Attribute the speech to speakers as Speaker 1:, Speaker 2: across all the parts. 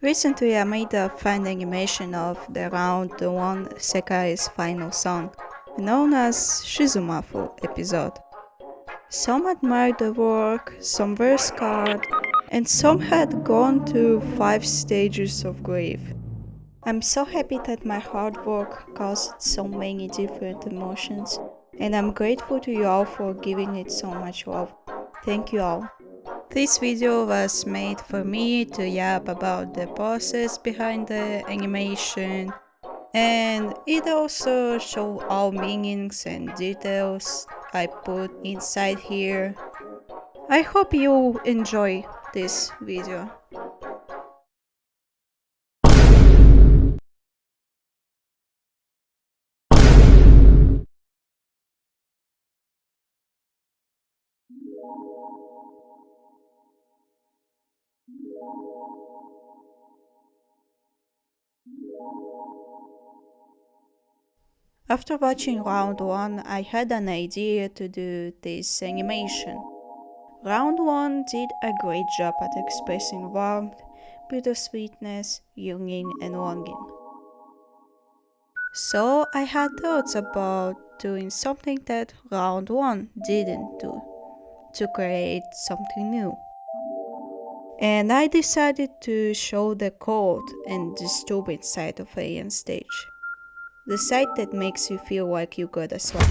Speaker 1: Recently, I made a fan animation of the round 1 Sekai's final song, known as Shizumafu episode. Some admired the work, some were scarred, and some had gone through 5 stages of grief. I'm so happy that my hard work caused so many different emotions, and I'm grateful to you all for giving it so much love. Thank you all. This video was made for me to yap about the process behind the animation, and it also shows all meanings and details I put inside here. I hope you enjoy this video. After watching round 1, I had an idea to do this animation. Round 1 did a great job at expressing warmth, bittersweetness, yearning, and longing. So I had thoughts about doing something that round 1 didn't do, to create something new. And I decided to show the cold and disturbing side of Alien Stage. The side that makes you feel like you got a slap.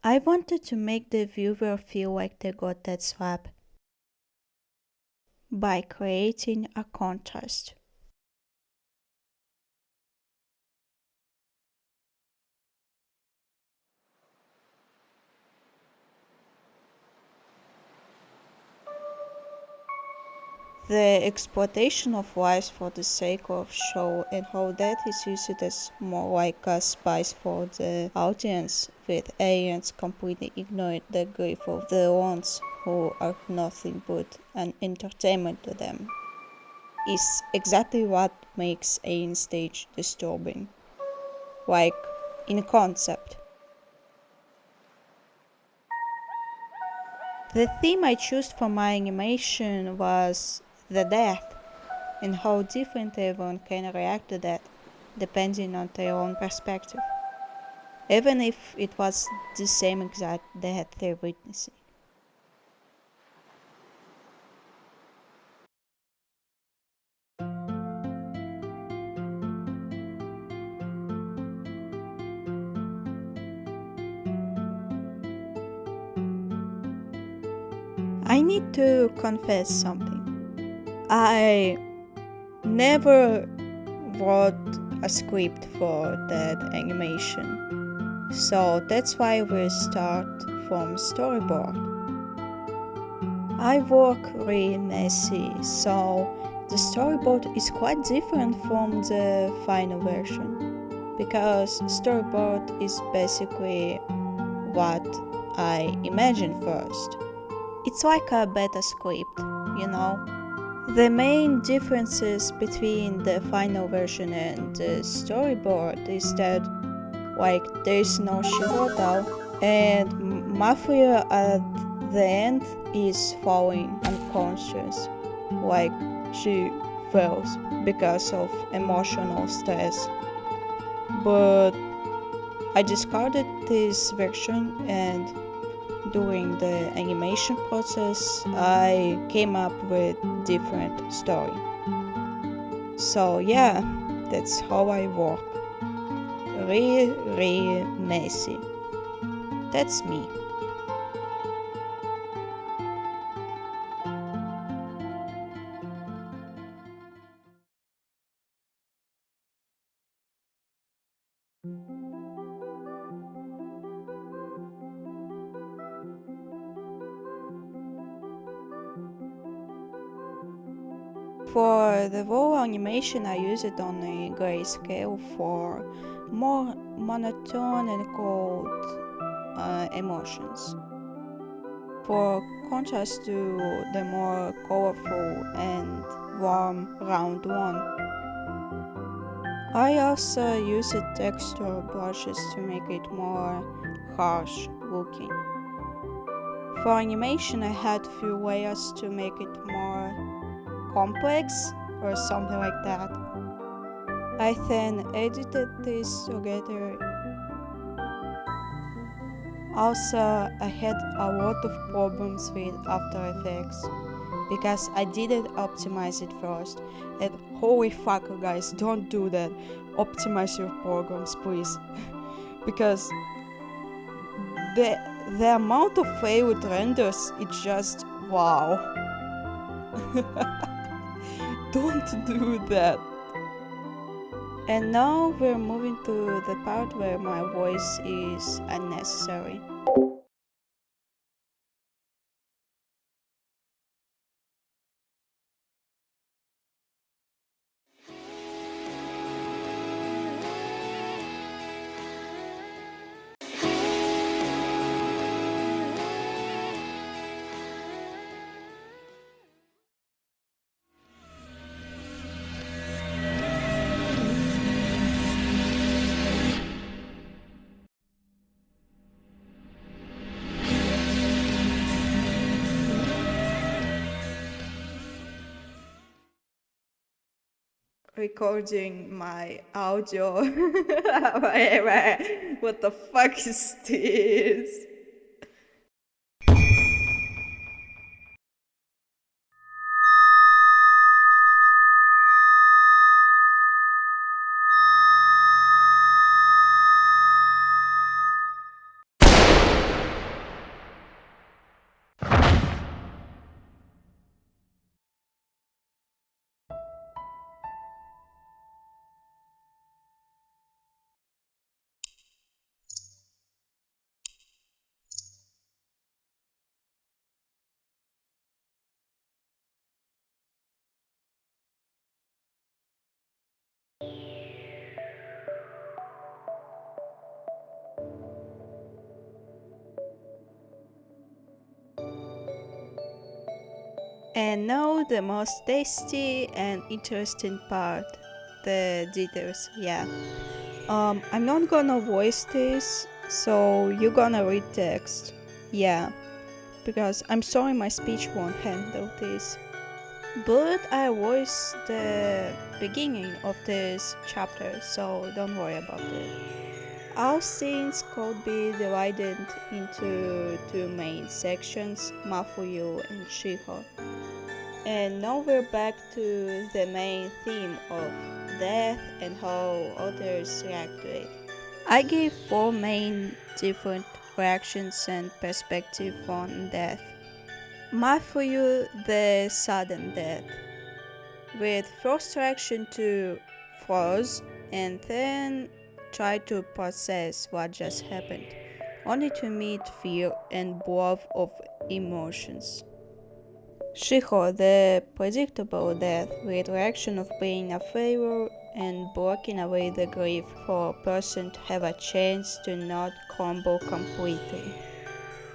Speaker 1: I wanted to make the viewer feel like they got that slap by creating a contrast. The exploitation of lies for the sake of show and how that is used as more like a spice for the audience, with aliens completely ignoring the grief of the ones who are nothing but an entertainment to them, is exactly what makes Alien Stage disturbing. Like, in concept. The theme I chose for my animation was the death, and how different everyone can react to that, depending on their own perspective, even if it was the same exact death they're witnessing. I need to confess something. I never wrote a script for that animation, so that's why we start from storyboard. I work really messy, so the storyboard is quite different from the final version, because storyboard is basically what I imagine first. It's like a beta script, you know? The main differences between the final version and the storyboard is that, like, there is no Shirota, and Mafia at the end is falling unconscious, like she fails because of emotional stress. But I discarded this version, and during the animation process I came up with different story. So yeah, that's how I work. Really messy. That's me. For the raw animation I use it on a grayscale for more monotone and cold emotions. For contrast to the more colorful and warm round 1. I also use texture brushes to make it more harsh, looking. For animation, I had few layers to make it more complex or something like that. I then edited this together. Also, I had a lot of problems with After Effects because I didn't optimize it first. And holy fuck, guys, don't do that. Optimize your programs, please. Because the amount of failed renders, it's just wow. Don't do that. And now we're moving to the part where my voice is unnecessary. Recording my audio. What the fuck is this? And now the most tasty and interesting part, the details, yeah. I'm not gonna voice this, so you're gonna read text, yeah. Because I'm sorry my speech won't handle this. But I voiced the beginning of this chapter, so don't worry about it. All scenes could be divided into two main sections, Mafuyu and Shiho. And now we're back to the main theme of death and how others react to it. I gave four main different reactions and perspective on death. Mafuyu, the sudden death, with first reaction to froze and then try to process what just happened, only to meet fear and both of emotions. Shiho, the predictable death, with reaction of being a failure and blocking away the grief for a person to have a chance to not crumble completely.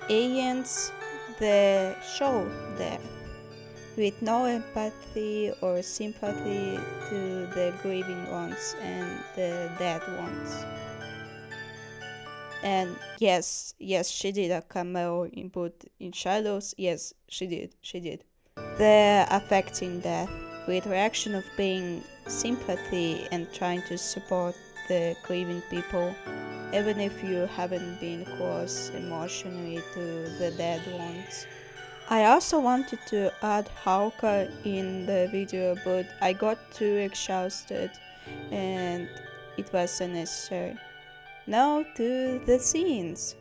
Speaker 1: Aliens, the show death, with no empathy or sympathy to the grieving ones and the dead ones. And yes, she did a cameo input in Shadows. Yes, she did. The affecting death, with reaction of being sympathy and trying to support the grieving people, even if you haven't been close emotionally to the dead ones. I also wanted to add Hauka in the video, but I got too exhausted and it was unnecessary. Now to the scenes.